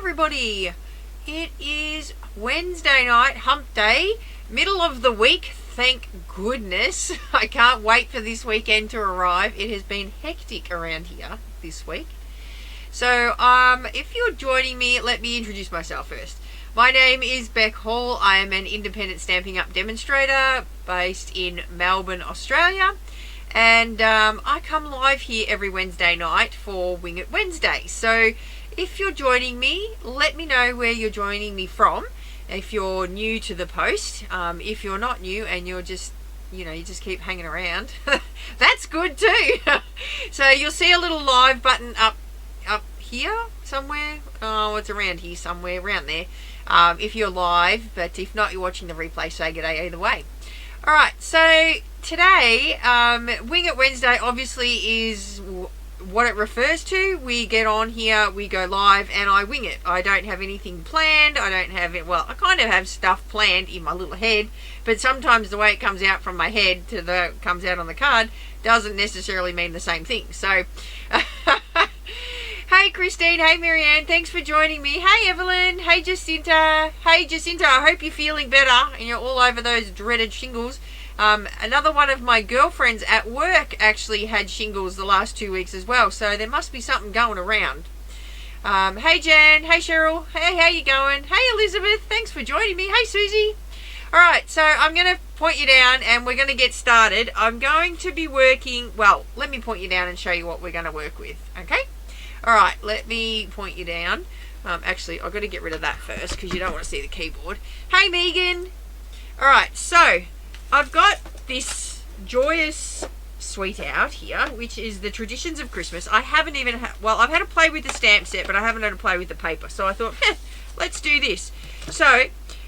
everybody. It is Wednesday night, hump day, middle of the week, thank goodness. I can't wait for this weekend to arrive. It has been hectic around here this week. So if you're joining me, let me introduce myself first. My name is Beck Hall. I am an independent Stampin' Up demonstrator based in Melbourne, Australia. And I come live here every Wednesday night for Wing It Wednesday. So if you're joining me, let me know where you're joining me from. If you're new to the post, if you're not new and you're just, you just keep hanging around, that's good too. So you'll see a little live button up here somewhere. Oh, it's around here somewhere, around there. If you're live, but if not, you're watching the replay, say good day either way. Alright, so today, Wing It Wednesday obviously is what it refers to. We get on here, we go live, and I wing it. I don't have anything planned. I don't have it, well, I kind of have stuff planned in my little head, but sometimes the way it comes out from my head to the comes out on the card doesn't necessarily mean the same thing. So, hey Christine, hey Marianne, thanks for joining me. Hey Evelyn, hey Jacinta. Hey Jacinta, I hope you're feeling better and you're all over those dreaded shingles. Another one of my girlfriends at work actually had shingles the last 2 weeks as well, so there must be something going around. Hey Jan, hey Cheryl, hey, how you going? Hey Elizabeth, thanks for joining me. Hey Susie. Alright, so I'm going to point you down and we're going to get started. I'm going to be working, well, let me point you down and show you what we're going to work with, okay? Alright, let me point you down. Actually, I've got to get rid of that first because you don't want to see the keyboard. Hey Megan. Alright, so I've got this joyous sweet out here, which is the Traditions of Christmas. I haven't even, well, I've had to play with the stamp set, but I haven't had to play with the paper. So I thought, let's do this. So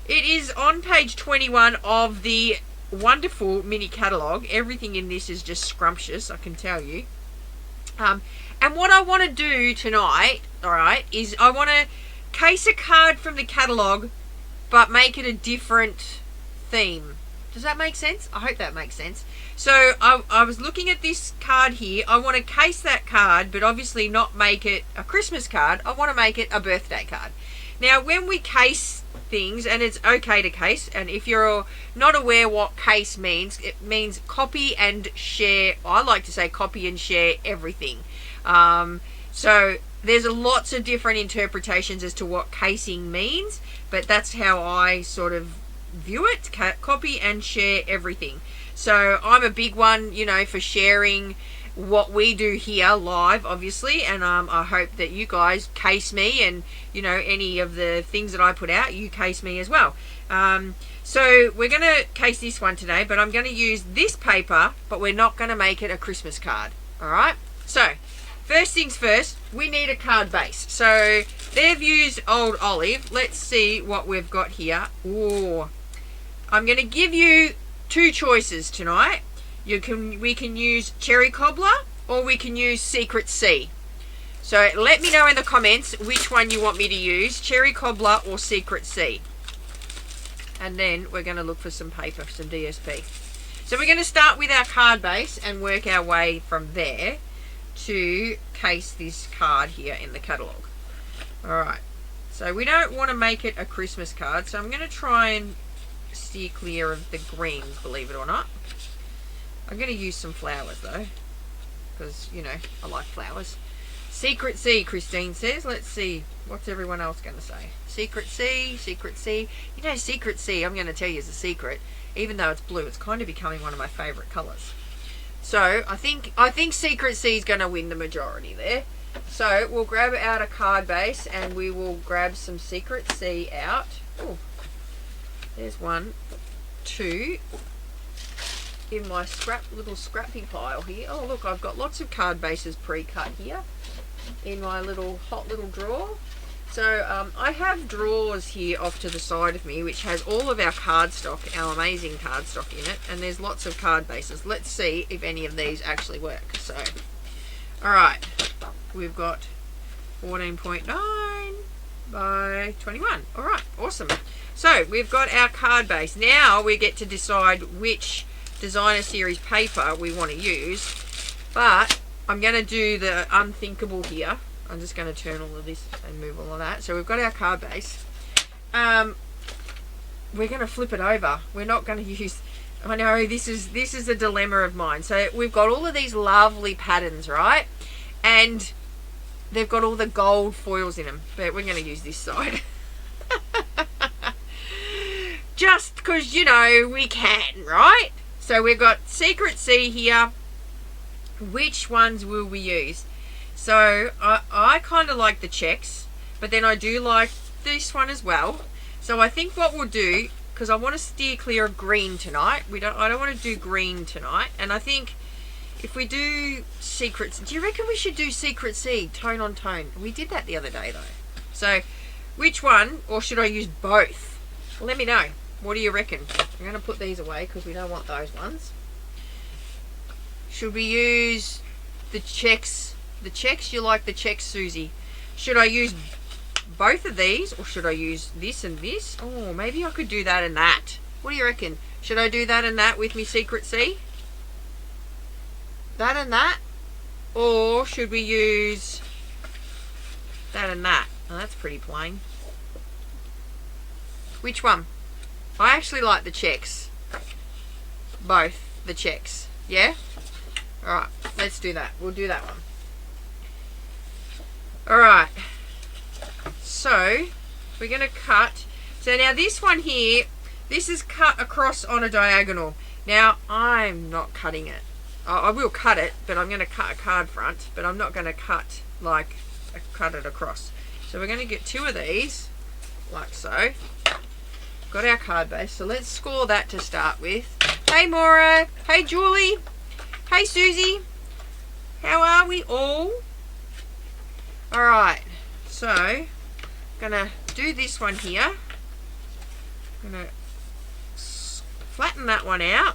it is on page 21 of the wonderful mini catalogue. Everything in this is just scrumptious, I can tell you. And what I want to do tonight, alright, is I want to case a card from the catalogue, but make it a different theme. Does that make sense? I hope that makes sense. So I was looking at this card here. I want to case that card, but obviously not make it a Christmas card. I want to make it a birthday card. Now, when we case things, and it's okay to case, and if you're not aware what case means, it means copy and share. I like to say copy and share everything. So there's lots of different interpretations as to what casing means, but that's how I sort of view it. Copy and share everything. So I'm a big one, for sharing what we do here live, obviously, and I hope that you guys case me, and any of the things that I put out, you case me as well. So we're going to case this one today, but I'm going to use this paper, but we're not going to make it a Christmas card. Alright, so first things first, we need a card base. So they've used Old Olive. Let's see what we've got here. Ooh, I'm going to give you two choices tonight. We can use Cherry Cobbler, or we can use Secret C. So let me know in the comments which one you want me to use, Cherry Cobbler or Secret C. And then we're going to look for some paper, some DSP. So we're going to start with our card base and work our way from there to case this card here in the catalogue. Alright, so we don't want to make it a Christmas card, so I'm going to try and steer clear of the greens, believe it or not. I'm going to use some flowers though, because I like flowers. Secret C, Christine says. Let's see, what's everyone else going to say? Secret C, Secret C. Secret C, I'm going to tell you is a secret. Even though it's blue, it's kind of becoming one of my favourite colours. So I think Secret C is going to win the majority there. So we'll grab out a card base and we will grab some Secret C out. Ooh. There's one, two, in my little scrappy pile here. Oh look, I've got lots of card bases pre-cut here in my hot little drawer. So I have drawers here off to the side of me which has all of our cardstock, our amazing cardstock in it, and there's lots of card bases. Let's see if any of these actually work. So, alright, we've got 14.9 by 21. Alright, awesome. So we've got our card base. Now we get to decide which designer series paper we want to use, but I'm going to do the unthinkable here. I'm just going to turn all of this and move all of that. So we've got our card base. We're going to flip it over. We're not going to use... I know this is a dilemma of mine. So we've got all of these lovely patterns, right? And they've got all the gold foils in them. But we're going to use this side. Just because, you know, we can, right? So we've got Secret C here. Which ones will we use? So I kind of like the checks, but then I do like this one as well. So I think what we'll do, because I want to steer clear of green tonight. I don't want to do green tonight. And I think if we do Secrets, do you reckon we should do Secret C, tone on tone? We did that the other day though. So which one, or should I use both? Let me know. What do you reckon? I'm going to put these away because we don't want those ones. Should we use the checks? The checks? You like the checks, Susie? Should I use both of these, or should I use this and this? Oh, maybe I could do that and that. What do you reckon? Should I do that and that with me Secret C? That and that? Or should we use that and that? Oh, that's pretty plain. Which one? I actually like the checks. Both the checks. Yeah? Alright, let's do that. We'll do that one. Alright. So, we're going to cut. So now this one here, this is cut across on a diagonal. Now, I'm not cutting it. I will cut it, but I'm going to cut a card front. But I'm not going to cut it across. So we're going to get two of these, like so. Got our card base, so let's score that to start with. Hey Maura, hey Julie, hey Susie, how are we all? Alright, so I'm gonna do this one here. I'm gonna flatten that one out,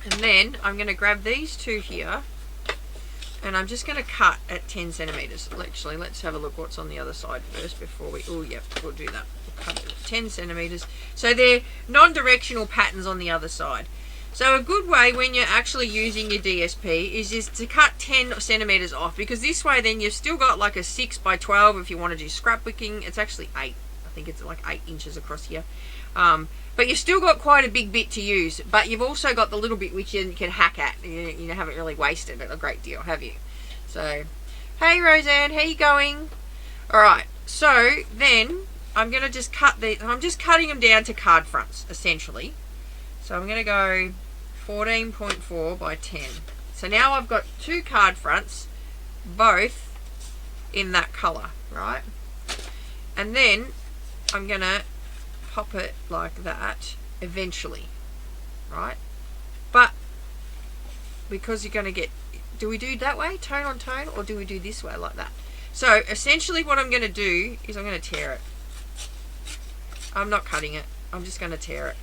and then I'm gonna grab these two here, and I'm just gonna cut at 10 centimeters. Actually, let's have a look what's on the other side first before we, oh yep, we'll do that. Cut it at 10 centimeters. So they're non-directional patterns on the other side. So a good way when you're actually using your DSP is just to cut 10 centimeters off, because this way then you've still got like a 6 by 12 if you want to do scrapbooking. It's actually 8. I think it's like 8 inches across here. But you've still got quite a big bit to use, but you've also got the little bit which you can hack at. You haven't really wasted a great deal, have you? So, hey Roseanne, how you going? Alright, so then I'm going to just cut these. I'm just cutting them down to card fronts, essentially. So I'm going to go 14.4 by 10. So now I've got two card fronts, both in that colour, right? And then I'm going to pop it like that eventually, right? But because you're going to get... Do we do that way, tone on tone, or do we do this way like that? So essentially what I'm going to do is I'm going to tear it. I'm not cutting it. I'm just going to tear it.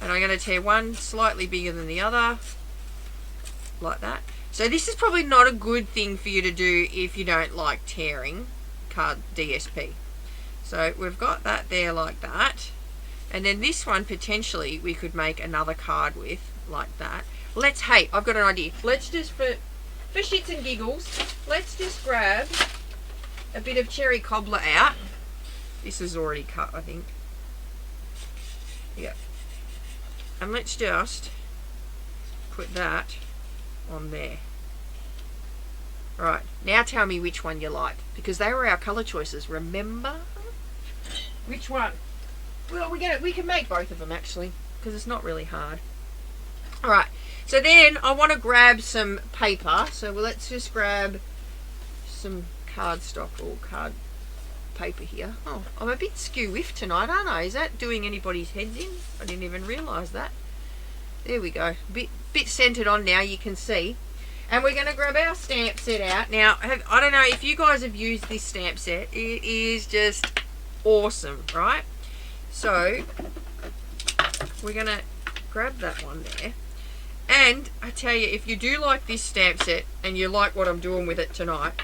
And I'm going to tear one slightly bigger than the other. Like that. So this is probably not a good thing for you to do if you don't like tearing card DSP. So we've got that there like that. And then this one potentially we could make another card with like that. Hey, I've got an idea. Let's just, for shits and giggles, let's just grab a bit of cherry cobbler out. This is already cut, I think. Yeah. And let's just put that on there. Right, now tell me which one you like, because they were our colour choices, remember? Which one? Well, we can make both of them actually, because it's not really hard. Alright, so then I want to grab some paper, so let's just grab some cardstock or card paper here. Oh, I'm a bit skew-whiffed tonight, aren't I? Is that doing anybody's heads in? I didn't even realise that. There we go. Bit centred on now, you can see. And we're going to grab our stamp set out. Now, I don't know if you guys have used this stamp set. It is just awesome, right? So, we're going to grab that one there. And I tell you, if you do like this stamp set and you like what I'm doing with it tonight,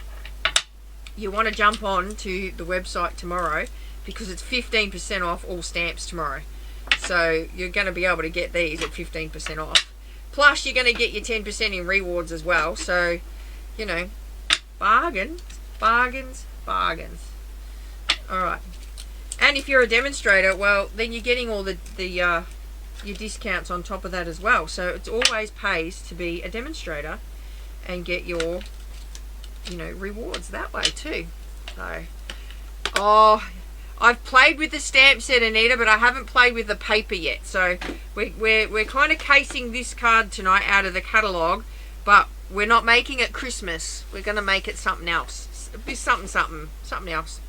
you want to jump on to the website tomorrow, because it's 15% off all stamps tomorrow. So you're going to be able to get these at 15% off. Plus you're going to get your 10% in rewards as well. So, you know, bargain. Bargains, bargains. All right. And if you're a demonstrator, well, then you're getting all your discounts on top of that as well. So it always pays to be a demonstrator and get your, rewards that way too. So, I've played with the stamp set, Anita, but I haven't played with the paper yet. So we're kind of casing this card tonight out of the catalogue, but we're not making it Christmas. We're going to make it something else. Something else,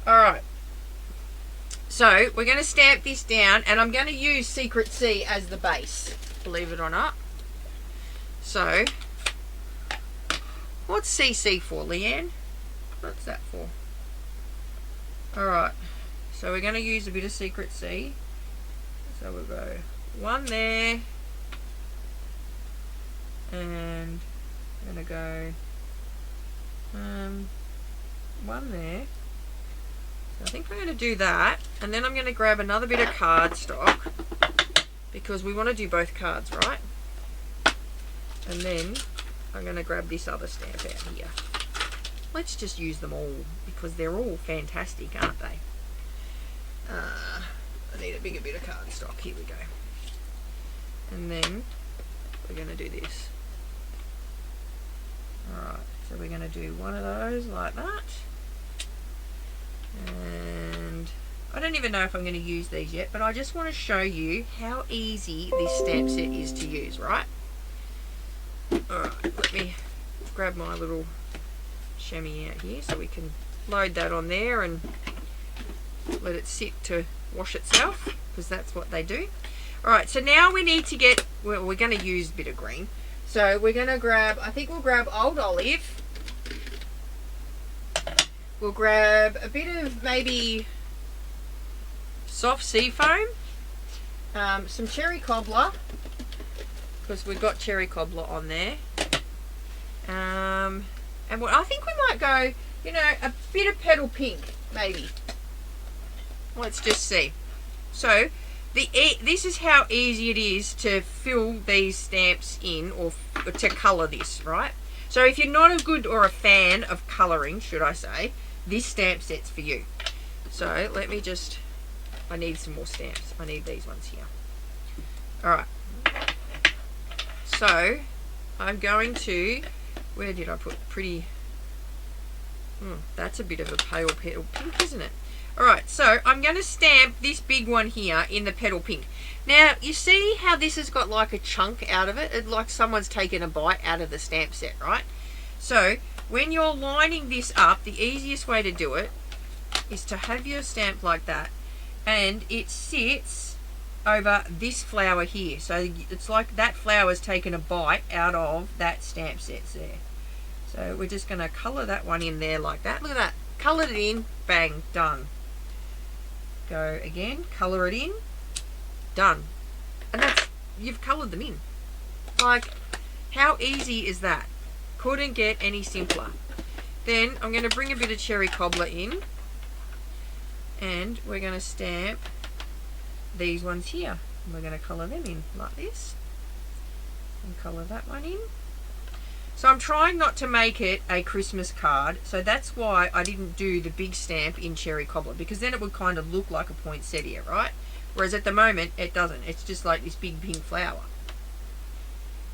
All right. So we're going to stamp this down, and I'm going to use Secret C as the base, believe it or not. So, what's CC for, Leanne? What's that for? Alright, so we're going to use a bit of Secret C. So we'll go one there, and I'm going to go one there. I think I'm going to do that, and then I'm going to grab another bit of cardstock because we want to do both cards, right? And then I'm going to grab this other stamp out here. Let's just use them all because they're all fantastic, aren't they? I need a bigger bit of cardstock. Here we go. And then we're going to do this. Alright, so we're going to do one of those like that. And I don't even know if I'm going to use these yet, but I just want to show you how easy this stamp set is to use, right? Alright, let me grab my little chamois out here so we can load that on there and let it sit to wash itself, because that's what they do. Alright, so now we need to get, well, we're going to use a bit of green. So we're going to grab, I think we'll grab Old Olive. We'll grab a bit of maybe soft sea foam, some cherry cobbler, because we've got cherry cobbler on there, and what I think we might go, a bit of petal pink, maybe. Let's just see. So this is how easy it is to fill these stamps in, or to colour this, right? So if you're not a good or a fan of colouring, should I say, this stamp set's for you. So let me just, I need some more stamps. I need these ones here. Alright. So I'm going to, where did I put pretty, that's a bit of a pale petal pink, isn't it? Alright, so I'm going to stamp this big one here in the petal pink. Now, you see how this has got like a chunk out of it? It's like someone's taken a bite out of the stamp set, right? So when you're lining this up, the easiest way to do it is to have your stamp like that, and it sits over this flower here. So it's like that flower's taken a bite out of that stamp set there. So we're just going to colour that one in there like that. Look at that. Coloured it in. Bang. Done. Go again. Colour it in. Done. And that's, you've coloured them in. Like, how easy is that? Couldn't get any simpler. Then I'm going to bring a bit of cherry cobbler in, and we're going to stamp these ones here. We're going to colour them in like this, and colour that one in. So I'm trying not to make it a Christmas card, so that's why I didn't do the big stamp in cherry cobbler, because then it would kind of look like a poinsettia, right? Whereas at the moment it doesn't. It's just like this big pink flower.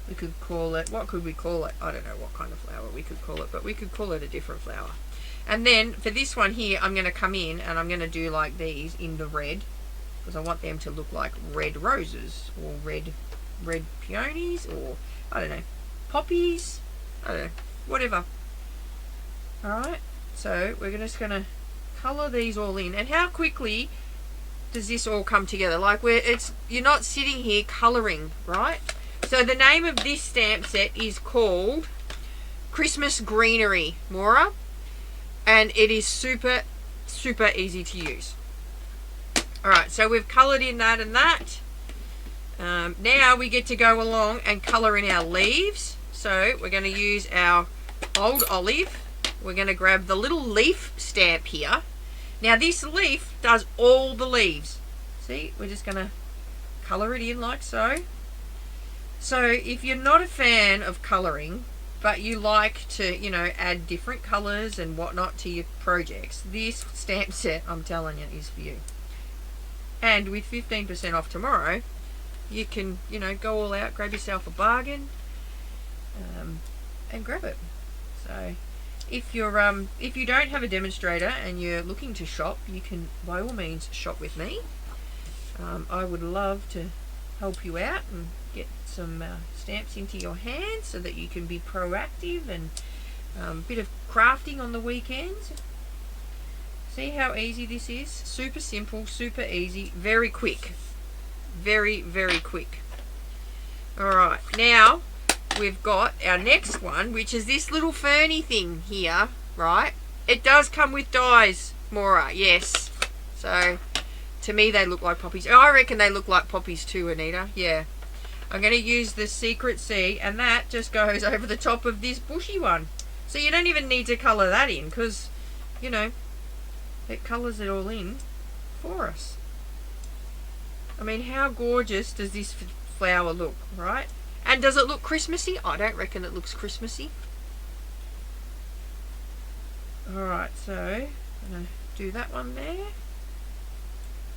We could call it, what could we call it? I don't know what kind of flower we could call it, but we could call it a different flower. And then for this one here, I'm going to come in and I'm going to do like these in the red, because I want them to look like red roses, or red peonies, or I don't know, poppies, I don't know, whatever. Alright, so we're just going to colour these all in. And how quickly does this all come together? Like, you're not sitting here colouring, right? So the name of this stamp set is called Christmas Greenery, Maura, and it is super, super easy to use. Alright, so we've coloured in that and that. Now we get to go along and colour in our leaves. So we're going to use our Old Olive. We're going to grab the little leaf stamp here. Now this leaf does all the leaves. See, we're just going to colour it in like so. So if you're not a fan of colouring, but you like to, you know, add different colours and whatnot to your projects, this stamp set, I'm telling you, is for you. And with 15% off tomorrow, you can, you know, go all out, grab yourself a bargain, and grab it. So if you don't have a demonstrator and you're looking to shop, you can by all means shop with me. I would love to help you out and get some stamps into your hands so that you can be proactive and a bit of crafting on the weekends. See how easy this is? Super simple, super easy, very quick. Very, very quick. Alright, now we've got our next one, which is this little ferny thing here, right? It does come with dies, Maura, yes. So, to me they look like poppies. Oh, I reckon they look like poppies too, Anita. Yeah. I'm going to use the Secret Sea, and that just goes over the top of this bushy one. So you don't even need to colour that in, because, you know, it colours it all in for us. I mean, how gorgeous does this flower look, right? And does it look Christmassy? I don't reckon it looks Christmassy. Alright, so I'm going to do that one there.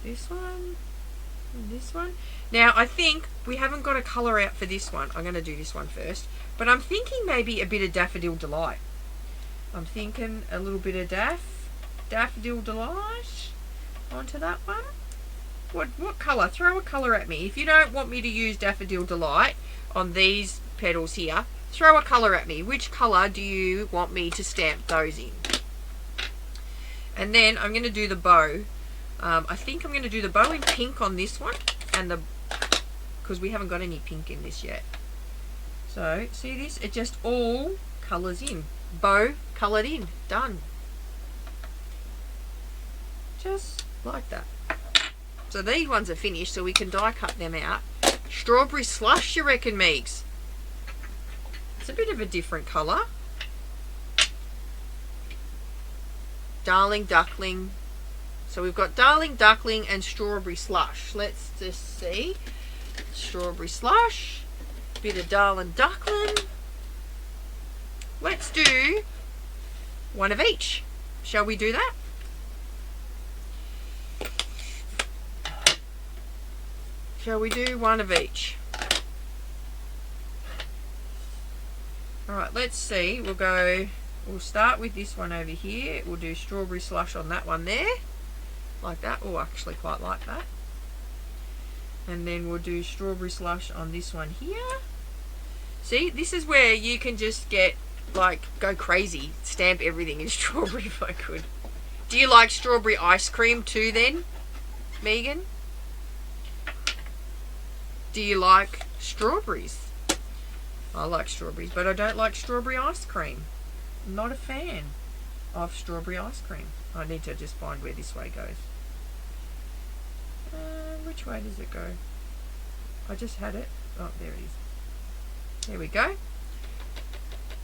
This one. And this one. Now, I think we haven't got a colour out for this one. I'm going to do this one first. But I'm thinking maybe a bit of Daffodil Delight. I'm thinking a little bit of Daffodil Delight onto that one. What colour? Throw a colour at me. If you don't want me to use Daffodil Delight on these petals here, throw a colour at me. Which colour do you want me to stamp those in? And then I'm going to do the bow. I think I'm going to do the bow in pink on this one, and because we haven't got any pink in this yet. So, see this? It just all colours in. Bow coloured in. Done. Just like that. So these ones are finished, so we can die cut them out. Strawberry Slush, you reckon, Meegs? It's a bit of a different colour. Darling Duckling. So we've got Darling Duckling and Strawberry Slush. Let's just see. Strawberry Slush. Bit of Darling Duckling. Let's do one of each. Shall we do that? Shall we do one of each? Alright, let's see. We'll start with this one over here. We'll do Strawberry Slush on that one there. Like that. Oh, actually quite like that. And then we'll do Strawberry Slush on this one here. See, this is where you can just get, like, go crazy. Stamp everything in strawberry if I could. Do you like strawberry ice cream too then, Megan? Do you like strawberries? I like strawberries, but I don't like strawberry ice cream. I'm not a fan of strawberry ice cream. I need to just find where this way goes. Which way does it go? I just had it. Oh, there it is. There we go.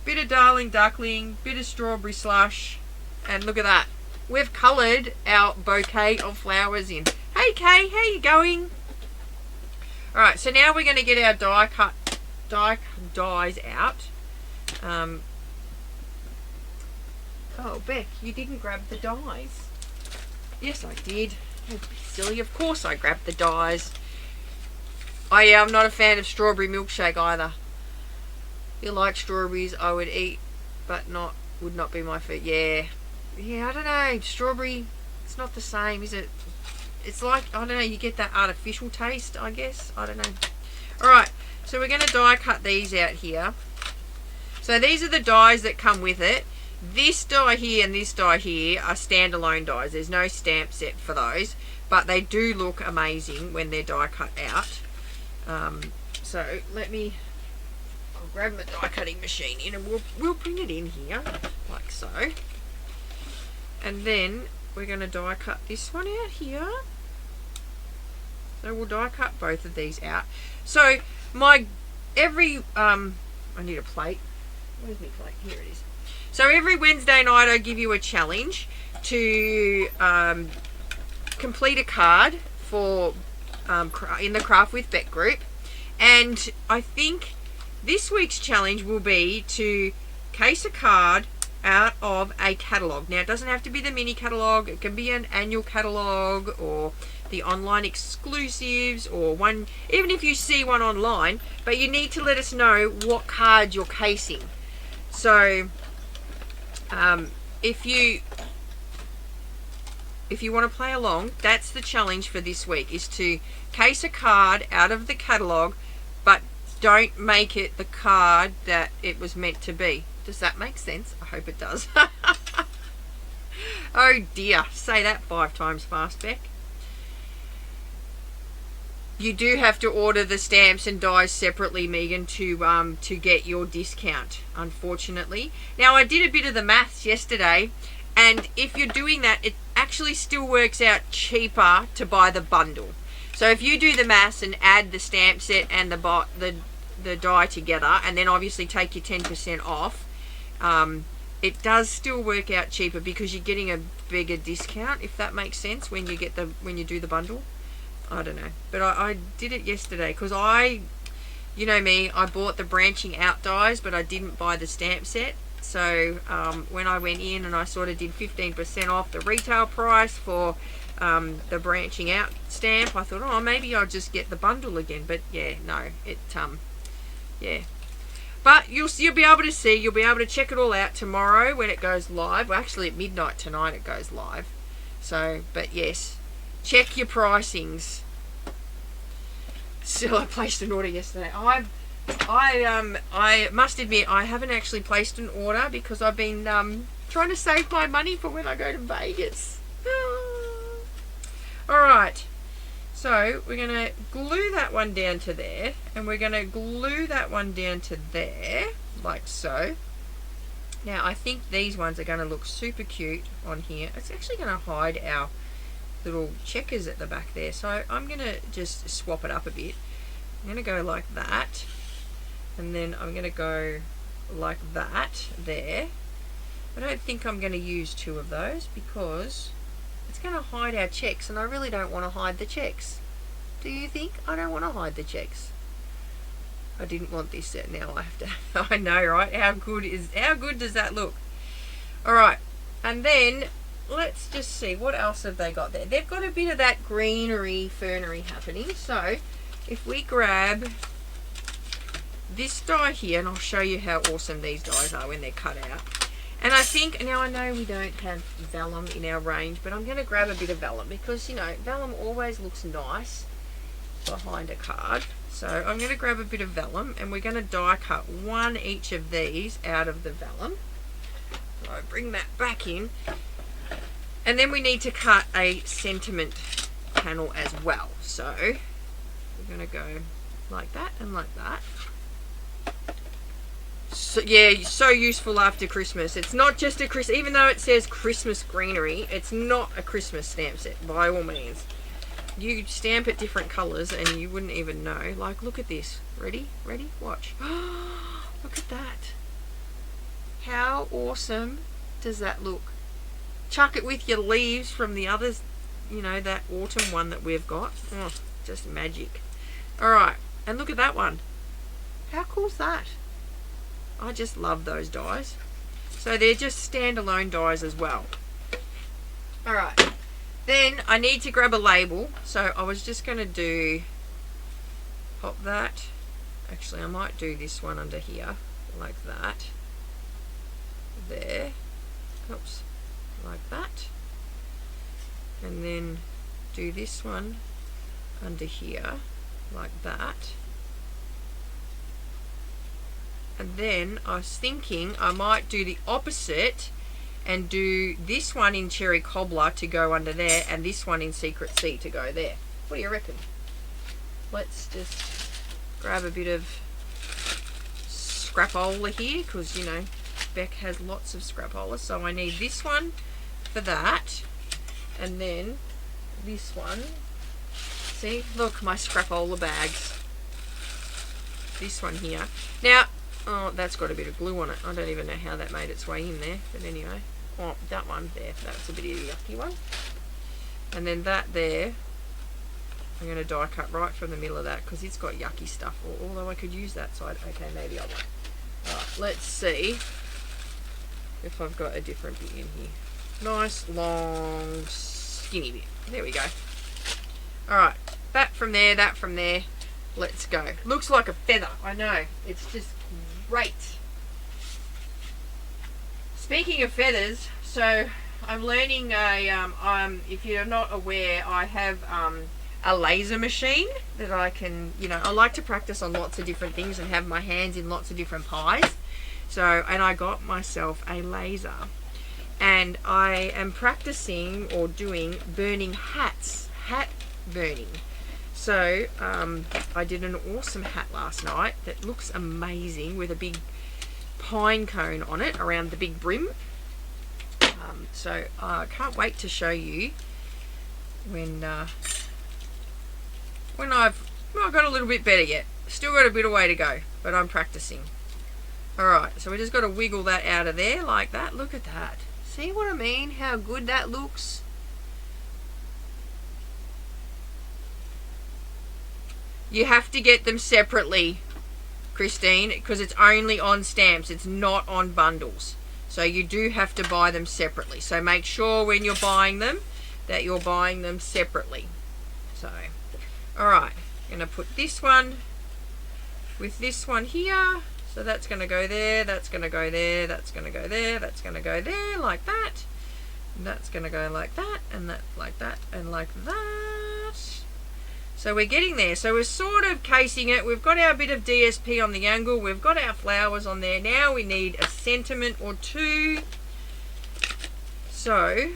Bit of Darling Duckling, bit of Strawberry Slush, and look at that. We've coloured our bouquet of flowers in. Hey Kay, how you going? Alright, so now we're going to get our dies out. Oh, Beck, you didn't grab the dies. Yes, I did. Don't be silly. Of course I grabbed the dies. Oh yeah, I'm not a fan of strawberry milkshake either. If you like strawberries, I would eat, but would not be my food. Yeah, I don't know. Strawberry, it's not the same, is it? It's like, I don't know, you get that artificial taste, I guess. I don't know. Alright, so we're going to die cut these out here. So these are the dies that come with it. This die here and this die here are standalone dies. There's no stamp set for those, but they do look amazing when they're die cut out. So I'll grab my die cutting machine in and we'll bring it in here, like so. And then we're going to die cut this one out here. So we'll die cut both of these out. So I need a plate. Where's my plate? Here it is. So every Wednesday night I give you a challenge to complete a card for in the Craft with Beck group, and I think this week's challenge will be to case a card out of a catalogue. Now, it doesn't have to be the mini catalogue. It can be an annual catalogue or the online exclusives, or one, even if you see one online, but you need to let us know what card you're casing. So if you want to play along, that's the challenge for this week, is to case a card out of the catalogue, but don't make it the card that it was meant to be. Does that make sense? I hope it does. Oh dear, say that 5 times fast, Beck. You do have to order the stamps and dies separately, Megan, to get your discount, unfortunately. Now, I did a bit of the maths yesterday, and if you're doing that, it actually still works out cheaper to buy the bundle. So if you do the maths and add the stamp set and the die together, and then obviously take your 10% off, it does still work out cheaper because you're getting a bigger discount, if that makes sense, when you do the bundle. I don't know, but I did it yesterday because you know me, I bought the branching out dies, but I didn't buy the stamp set. So when I went in and I sort of did 15% off the retail price for the branching out stamp, I thought, oh, maybe I'll just get the bundle again. But yeah, no, yeah. But you'll be able to see, you'll be able to check it all out tomorrow when it goes live. Well, actually at midnight tonight it goes live. So, but yes, check your pricings. Still, I placed an order yesterday. I must admit, I haven't actually placed an order because I've been trying to save my money for when I go to Vegas. Alright, so we're going to glue that one down to there, and we're going to glue that one down to there, like so. Now, I think these ones are going to look super cute on here. It's actually going to hide our little checkers at the back there, so I'm going to just swap it up a bit. I'm going to go like that, and then I'm going to go like that there. I don't think I'm going to use 2 of those because it's going to hide our checks, and I really don't want to hide the checks. Do you think? I don't want to hide the checks. I didn't want this set. Now I have to. I know, right? How good does that look? All right, and then let's just see what else have they got there. They've got a bit of that greenery, fernery happening. So if we grab this die here, and I'll show you how awesome these dies are when they're cut out. And I think, now I know we don't have vellum in our range, but I'm going to grab a bit of vellum because, you know, vellum always looks nice behind a card. So I'm going to grab a bit of vellum, and we're going to die cut 1 each of these out of the vellum. So I bring that back in. And then we need to cut a sentiment panel as well. So we're going to go like that and like that. So, yeah, so useful after Christmas. It's not just a Christmas, even though it says Christmas greenery, it's not a Christmas stamp set by all means. You stamp it different colours and you wouldn't even know. Like, look at this. Ready? Ready? Watch. Look at that. How awesome does that look? Chuck it with your leaves from the others, you know, that autumn one that we've got. Oh, just magic. Alright, and look at that one. How cool's that? I just love those dies. So they're just standalone dies as well. Alright, then I need to grab a label. So I was just going to pop that. Actually, I might do this one under here, like that. There. Oops. Like that. And then do this one under here, like that. And then I was thinking I might do the opposite and do this one in Cherry Cobbler to go under there, and this one in Secret Sea to go there. What do you reckon? Let's just grab a bit of scrapola here, because, you know, Beck has lots of scrapola. So I need this one for that, and then this one. See, look, my scrapola bags. This one here. Now, oh, that's got a bit of glue on it. I don't even know how that made its way in there. But anyway. Oh, that one there. That's a bit of a yucky one. And then that there. I'm going to die cut right from the middle of that because it's got yucky stuff. Although I could use that side. Okay, maybe I won't. Alright, let's see if I've got a different bit in here. Nice, long, skinny bit. There we go. Alright, that from there, that from there. Let's go. Looks like a feather. I know. It's just great. Speaking of feathers, so I'm learning if you're not aware, I have a laser machine that I can, I like to practice on lots of different things and have my hands in lots of different pies. So, and I got myself a laser and I am practicing or doing burning hat burning. So, I did an awesome hat last night that looks amazing with a big pine cone on it around the big brim. So I can't wait to show you when I've got a little bit better yet. Still got a bit of way to go, but I'm practicing. Alright, so we just got to wiggle that out of there like that. Look at that. See what I mean? How good that looks? You have to get them separately, Christine, because it's only on stamps. It's not on bundles. So you do have to buy them separately. So make sure when you're buying them that you're buying them separately. So, alright, I'm going to put this one with this one here. So that's going to go there, that's going to go there, that's going to go there, that's going to go there, like that. And that's going to go like that, and that, like that, and like that. So we're getting there. So we're sort of casing it. We've got our bit of DSP on the angle. We've got our flowers on there. Now we need a sentiment or two. So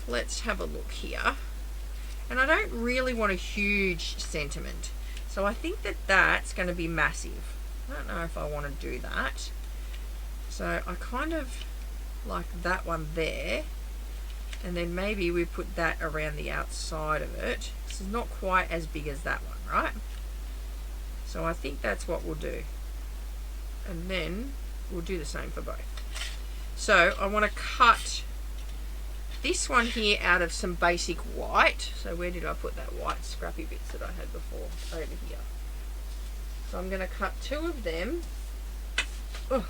let's have a look here. And I don't really want a huge sentiment. So I think that that's going to be massive. I don't know if I want to do that. So I kind of like that one there. And then maybe we put that around the outside of it. This is not quite as big as that one, right? So I think that's what we'll do. And then we'll do the same for both. So I want to cut this one here out of some basic white. So where did I put that white scrappy bits that I had before? Over here. So I'm going to cut two of them. Oh.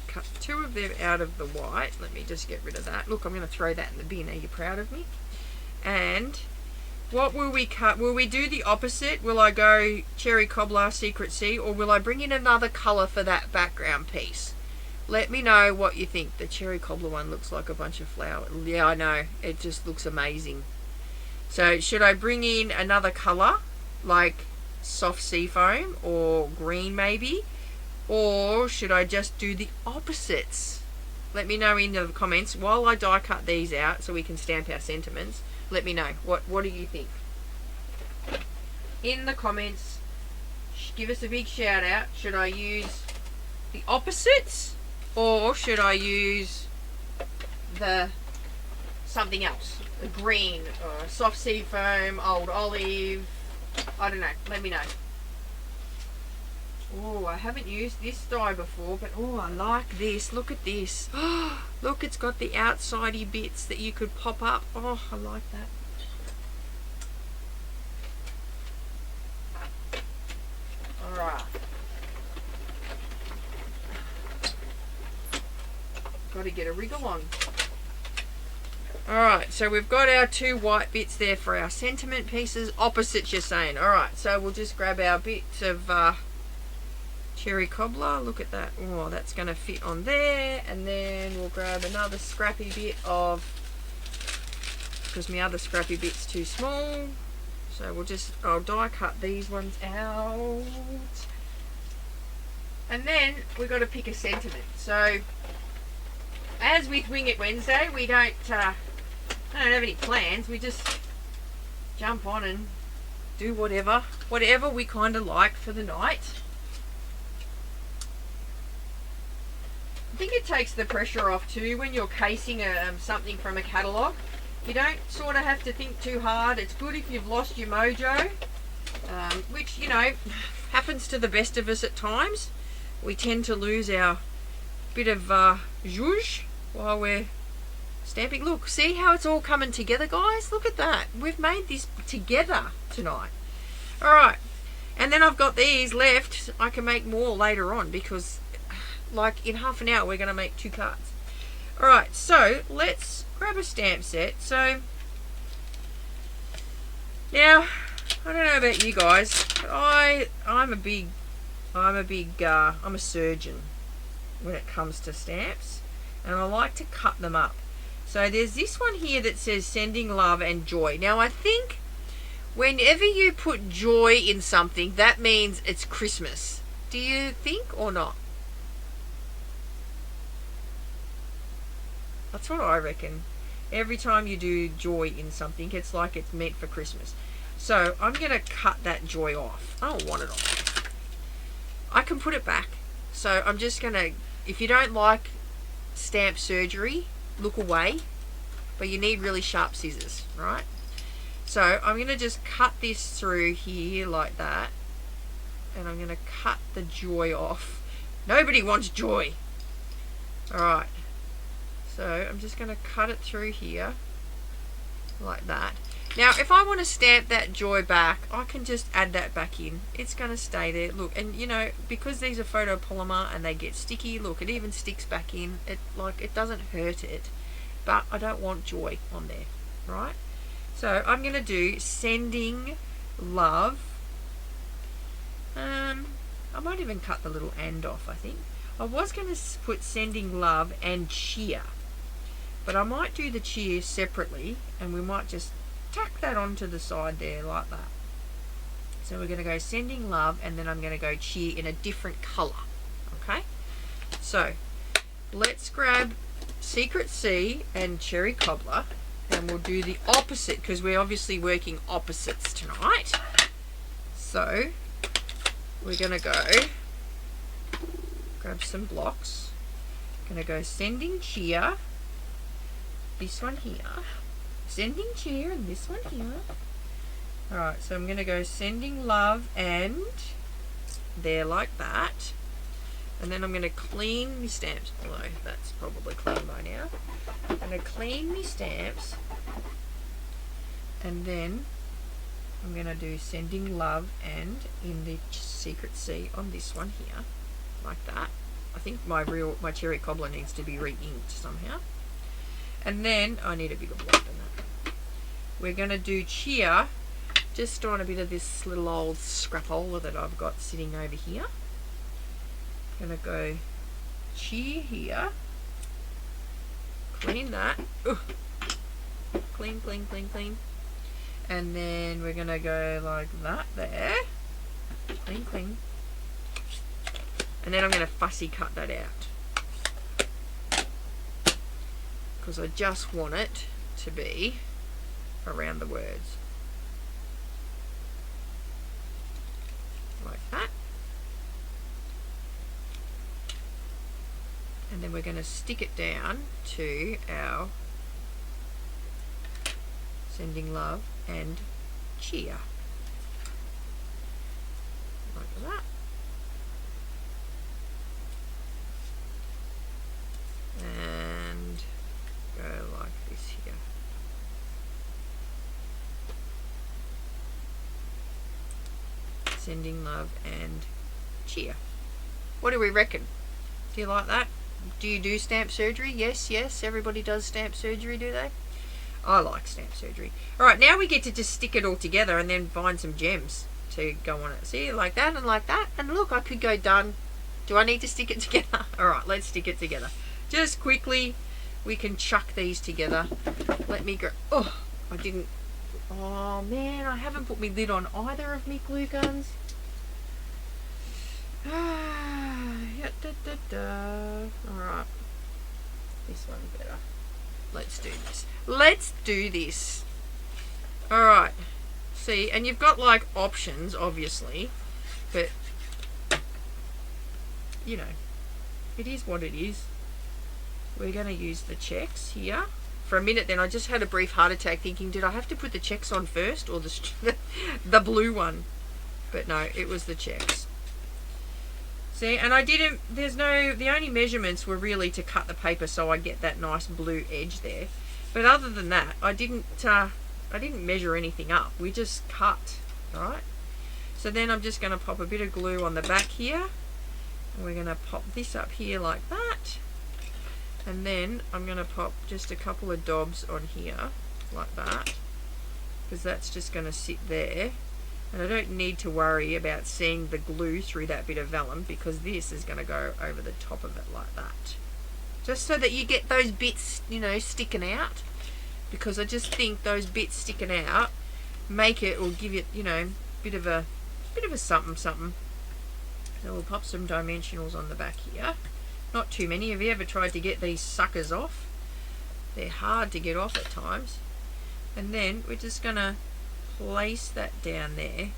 Cut two of them out of the white. Let me just get rid of that. Look, I'm going to throw that in the bin. Are you proud of me? And what will we cut? Will we do the opposite? Will I go Cherry Cobbler Secret Sea, or will I bring in another colour for that background piece? Let me know what you think. The Cherry Cobbler one looks like a bunch of flowers. Yeah, I know. It just looks amazing. So should I bring in another colour, like soft sea foam or green maybe? Or should I just do the opposites? Let me know in the comments while I die cut these out so we can stamp our sentiments. Let me know. What do you think? In the comments, give us a big shout out. Should I use the opposites or should I use the something else? The green, soft sea foam, old olive. I don't know. Let me know. Oh, I haven't used this dye before, but oh, I like this. Look at this. Oh, look, it's got the outsidey bits that you could pop up. Oh, I like that. Alright. Got to get a wriggle on. Alright, so we've got our two white bits there for our sentiment pieces. Opposites, you're saying. Alright, so we'll just grab our bits of Cherry Cobbler. Look at that. Oh, that's going to fit on there. And then we'll grab another scrappy bit of, because my other scrappy bit's too small. So we'll just, I'll die cut these ones out. And then we've got to pick a sentiment. So, as with Wing It Wednesday, we don't have any plans. We just jump on and do whatever we kind of like for the night. I think it takes the pressure off too when you're casing something from a catalogue. You don't sort of have to think too hard. It's good if you've lost your mojo, which, you know, happens to the best of us at times. We tend to lose our bit of zhuzh while we're stamping. Look, see how it's all coming together, guys? Look at that. We've made this together tonight. All right. And then I've got these left. I can make more later on because like in half an hour we're going to make 2 cards. All right. So let's grab a stamp set. So now, I don't know about you guys, but I'm a surgeon when it comes to stamps, and I like to cut them up. So there's this one here that says sending love and joy. Now I think whenever you put joy in something, that means it's Christmas. Do you think or not? That's what I reckon. Every time you do joy in something, it's like it's meant for Christmas. So I'm going to cut that joy off. I don't want it off. I can put it back. So I'm just going to, if you don't like stamp surgery, look away. But you need really sharp scissors, right? So I'm going to just cut this through here like that. And I'm going to cut the joy off. Nobody wants joy. Alright. So I'm just going to cut it through here like that. Now if I want to stamp that joy back, I can just add that back in. It's going to stay there. Look, and you know, because these are photopolymer and they get sticky, look, it even sticks back in. It doesn't hurt it. But I don't want joy on there, right? So I'm going to do sending love. I might even cut the little and off, I think. I was going to put sending love and cheer. But I might do the cheer separately, and we might just tack that onto the side there like that. So we're going to go sending love, and then I'm going to go cheer in a different colour. Okay? So let's grab Secret C and Cherry Cobbler, and we'll do the opposite because we're obviously working opposites tonight. So we're going to go grab some blocks. Going to go sending cheer. This one here, sending cheer, and this one here. Alright, so I'm going to go sending love and there like that. And then I'm going to clean my stamps, although that's probably clean by now. I'm going to clean my stamps, and then I'm going to do sending love and in the Secret C on this one here, like that. I think my Cherry Cobbler needs to be re-inked somehow. And then I need a bigger block than that. We're going to do cheer just on a bit of this little old scrapola that I've got sitting over here. Going to go cheer here. Clean that. Ugh. Clean, clean, clean, clean. And then we're going to go like that there. Clean, clean. And then I'm going to fussy cut that out. Because I just want it to be around the words. Like that. And then we're going to stick it down to our sending love and cheer. Like that. And go like this here. Sending love and cheer. What do we reckon? Do you like that? Do you do stamp surgery? Yes, yes. Everybody does stamp surgery, do they? I like stamp surgery. Alright, now we get to just stick it all together and then find some gems to go on it. See, like that and like that. And look, I could go done. Do I need to stick it together? Alright, let's stick it together. Just quickly, we can chuck these together. Let me go. Oh, I didn't. Oh man, I haven't put my lid on either of me glue guns. Yeah, Alright. This one's better. Let's do this. Let's do this. Alright. See, and you've got like options, obviously. But, you know, it is what it is. We're going to use the checks here. For a minute then, I just had a brief heart attack thinking, did I have to put the checks on first or the blue one? But no, it was the checks. See, and I didn't, the only measurements were really to cut the paper so I get that nice blue edge there. But other than that, I didn't measure anything up. We just cut, right? So then I'm just going to pop a bit of glue on the back here. And we're going to pop this up here like that. And then I'm going to pop just a couple of dobs on here, like that. Because that's just going to sit there. And I don't need to worry about seeing the glue through that bit of vellum, because this is going to go over the top of it like that. Just so that you get those bits, you know, sticking out. Because I just think those bits sticking out make it, or give it, you know, bit of a something. So we'll pop some dimensionals on the back here. Not too many. Have you ever tried to get these suckers off? They're hard to get off at times. And then we're just going to place that down there.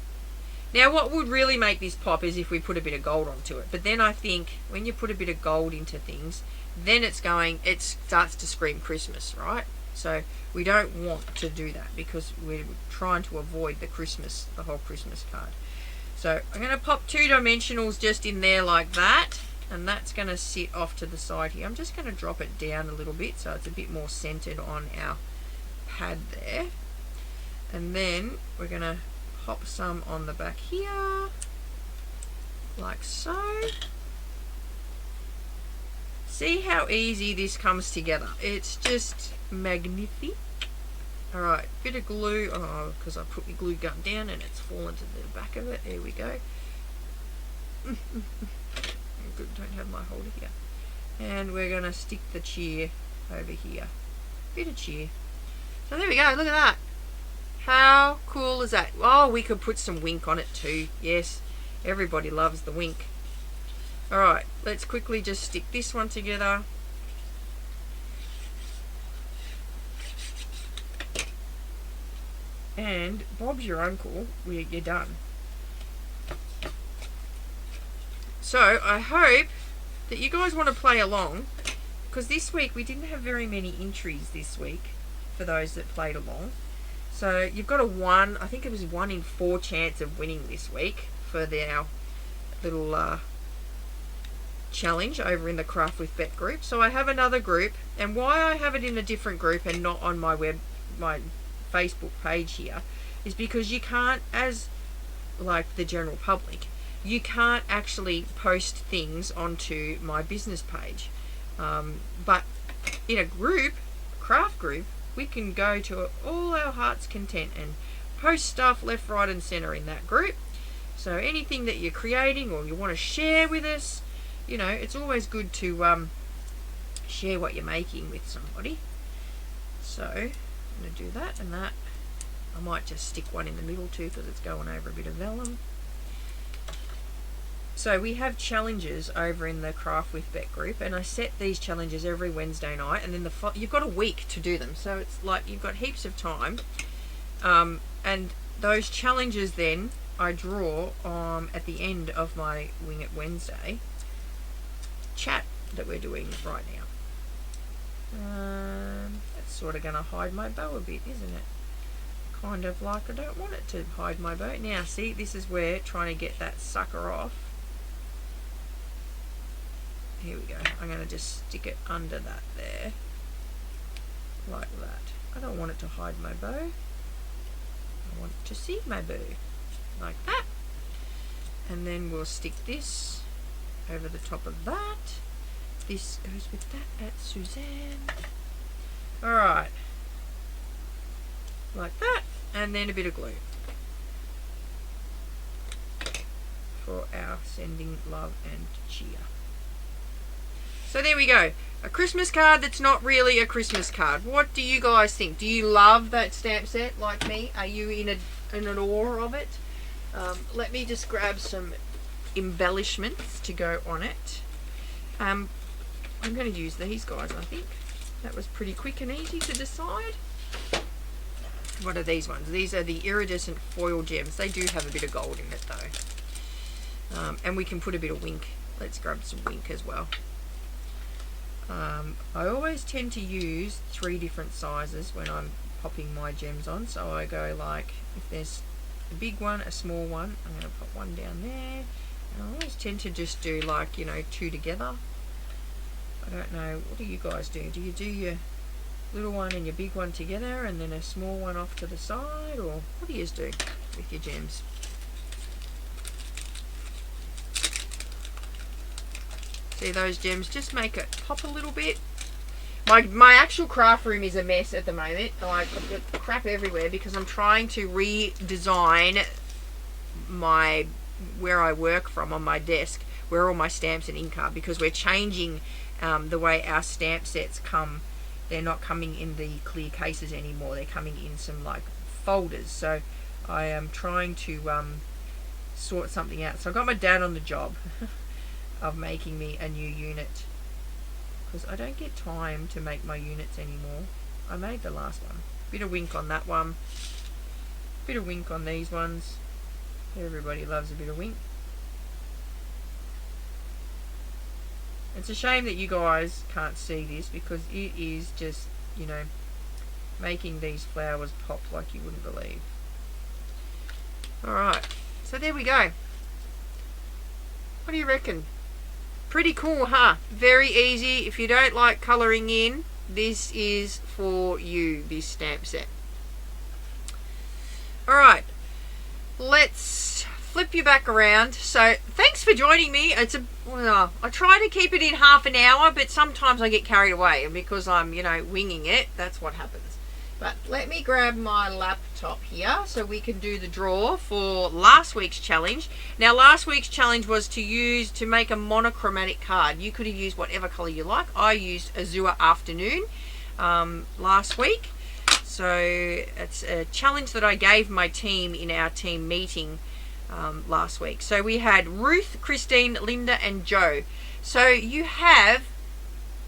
Now what would really make this pop is if we put a bit of gold onto it. But then I think when you put a bit of gold into things, then it starts to scream Christmas, right? So we don't want to do that because we're trying to avoid the whole Christmas card. So I'm going to pop 2 dimensionals just in there like that, and that's going to sit off to the side here. I'm just going to drop it down a little bit so it's a bit more centered on our pad there. And then we're going to pop some on the back here, like so. See how easy this comes together. It's just magnifique. Alright, bit of glue. Oh, because I put my glue gun down and it's fallen to the back of it. There we go. Good, don't have my holder here. And we're going to stick the cheer over here. Bit of cheer. So there we go, look at that. How cool is that? Oh, we could put some wink on it too. Yes, everybody loves the wink. Alright, let's quickly just stick this one together. And Bob's your uncle, you're done. So I hope that you guys want to play along, because this week we didn't have very many entries this week for those that played along. So you've got a 1, I think it was 1 in 4 chance of winning this week for our little challenge over in the Craft with Bet group. So I have another group, and why I have it in a different group and not on my Facebook page here is because you can't, as like the general public, you can't actually post things onto my business page. But in a group, craft group, we can go to all our heart's content and post stuff left, right and center in that group. So anything that you're creating or you want to share with us, you know, it's always good to share what you're making with somebody. So I'm going to do that and that. I might just stick one in the middle too because it's going over a bit of vellum. So we have challenges over in the Craft with Bet group, and I set these challenges every Wednesday night, and then you've got a week to do them, so it's like you've got heaps of time. And those challenges then I draw at the end of my Wing It Wednesday chat that we're doing right now. That's sort of going to hide my bow a bit, isn't it? Kind of like I don't want it to hide my bow. Now see, this is where trying to get that sucker off. Here we go. I'm going to just stick it under that there. Like that. I don't want it to hide my bow. I want to see my bow. Like that. And then we'll stick this over the top of that. This goes with that at Suzanne. Alright. Like that. And then a bit of glue. For our sending love and cheer. So there we go. A Christmas card that's not really a Christmas card. What do you guys think? Do you love that stamp set like me? Are you in an awe of it? Let me just grab some embellishments to go on it. I'm going to use these guys, I think. That was pretty quick and easy to decide. What are these ones? These are the iridescent foil gems. They do have a bit of gold in it though. And we can put a bit of wink. Let's grab some wink as well. I always tend to use 3 different sizes when I'm popping my gems on. So I go like, if there's a big one, a small one, I'm going to pop one down there, I always tend to just do like, you know, 2 together. I don't know, what do you guys do? Do you do your little one and your big one together and then a small one off to the side, or what do you do with your gems? See those gems just make it pop a little bit. My actual craft room is a mess at the moment. Like, I've got crap everywhere because I'm trying to redesign where I work from on my desk, where all my stamps and ink are, because we're changing the way our stamp sets come. They're not coming in the clear cases anymore. They're coming in some like folders. So I am trying to sort something out. So I got my dad on the job of making me a new unit, because I don't get time to make my units anymore. I made the last one. Bit of wink on that one. Bit of wink on these ones. Everybody loves a bit of wink. It's a shame that you guys can't see this, because it is just, you know, making these flowers pop like you wouldn't believe. Alright, so there we go. What do you reckon? Pretty cool, huh? Very easy. If you don't like colouring in, this is for you, this stamp set. Alright, let's flip you back around. So thanks for joining me. Well, I try to keep it in half an hour, but sometimes I get carried away, and because I'm, you know, winging it, that's what happens. But let me grab my laptop here so we can do the draw for last week's challenge. Now, last week's challenge was to make a monochromatic card. You could have used whatever color you like. I used Azure Afternoon last week. So it's a challenge that I gave my team in our team meeting last week. So we had Ruth, Christine, Linda and Joe. So you have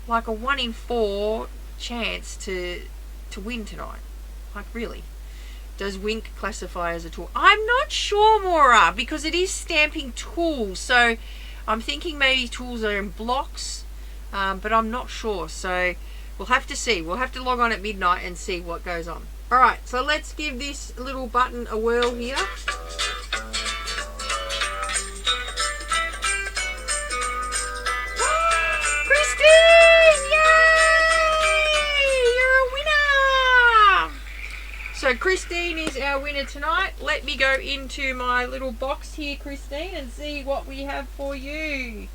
like a 1 in 4 chance to win tonight. Like, really? Does Wink classify as a tool? I'm not sure, Maura, because it is stamping tools. So I'm thinking maybe tools are in blocks, but I'm not sure. So we'll have to see. We'll have to log on at midnight and see what goes on. Alright, so let's give this little button a whirl here. So Christine is our winner tonight. Let me go into my little box here, Christine, and see what we have for you.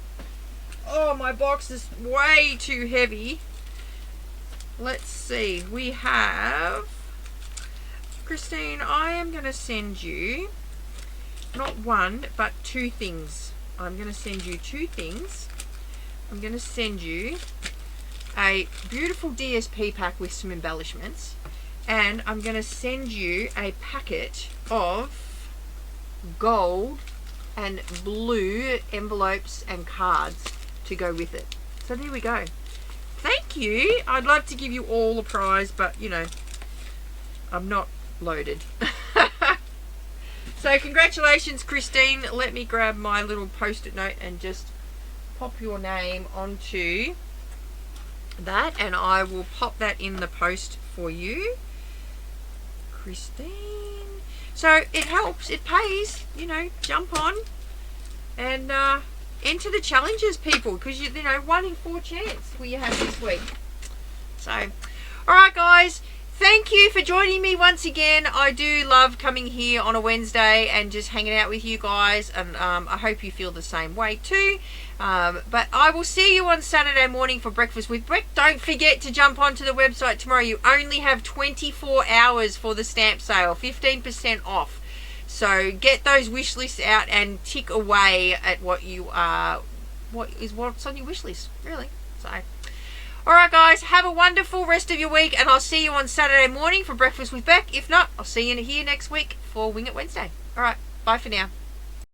Oh, my box is way too heavy. Let's see. We have... Christine, I am going to send you not 1, but 2 things. I'm going to send you 2 things. I'm going to send you a beautiful DSP pack with some embellishments. And I'm going to send you a packet of gold and blue envelopes and cards to go with it. So there we go. Thank you. I'd love to give you all a prize, but, you know, I'm not loaded. So congratulations, Christine. Let me grab my little post-it note and just pop your name onto that, and I will pop that in the post for you. Christine. So it helps, it pays, you know, jump on and enter the challenges, people, because you know, 1 in 4 chance we have this week. So alright guys, thank you for joining me once again. I do love coming here on a Wednesday and just hanging out with you guys, and I hope you feel the same way too. But I will see you on Saturday morning for Breakfast with Breck. Don't forget to jump onto the website tomorrow. You only have 24 hours for the stamp sale, 15% off. So get those wish lists out and tick away at what's on your wish list, really. So alright guys, have a wonderful rest of your week, and I'll see you on Saturday morning for Breakfast with Beck. If not, I'll see you here next week for Wing It Wednesday. Alright, bye for now.